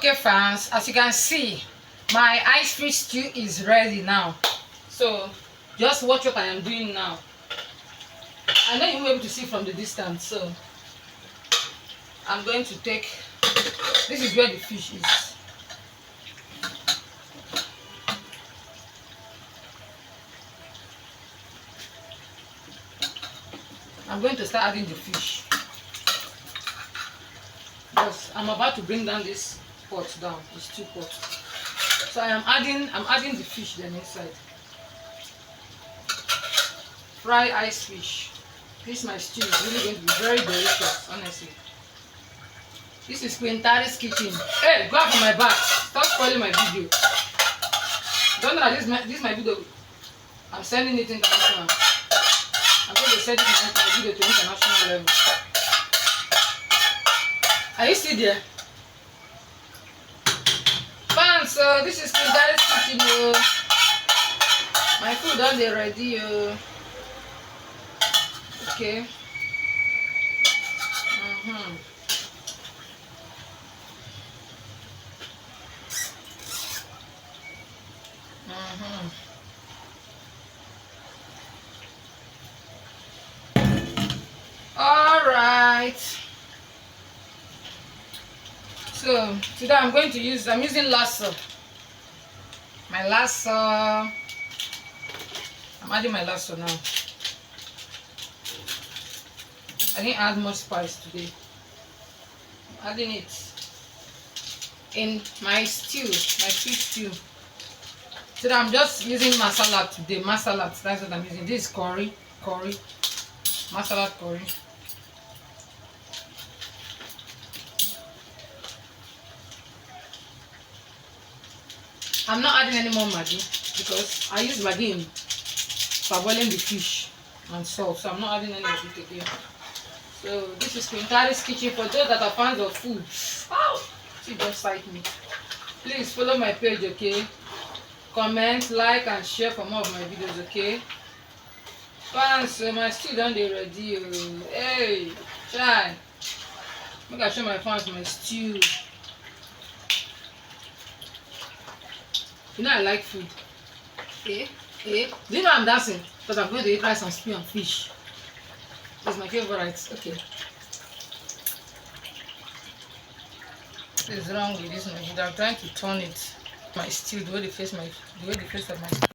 Okay fans, as you can see, my ice fish stew is ready now. So just watch what I am doing now. I know you won't be able to see from the distance, so I'm going to take, this is where the fish is. I'm going to start adding the fish. Because I'm about to bring down this pot down, the stew pot. So I'm adding the fish then inside. Fried ice fish. This my stew is really going to be very delicious, honestly. This is TARI's kitchen. Hey, go out from my back. Stop spoiling my video. Don't know that this is my video. I'm sending it international. I'm going to send my video to international level. Are you still there? Fans, so this is TARI's kitchen. My food done they ready. Okay. All right. So today I'm using lasso. My lasso. I'm adding my lasso now. I didn't add much spice today. I'm adding it in my stew, my fish stew. So I'm just using masala today. Masala, that's what I'm using. This is curry, masala curry. I'm not adding any more maggi because I use maggi in parboiling the fish and salt. So I'm not adding any of it again. So this is TARI's kitchen for those that are fans of food. Wow, she just cite me. Please follow my page, okay? Comment, like, and share for more of my videos, okay? Fans, so my stew done dey ready. Hey, try. Make I show my fans my stew. You know I like food. Do you know I'm dancing? Because I'm going to eat rice and stew and fish. It's my favorite. Okay. What is wrong with this? I'm trying to turn it. My stew, the way they face of my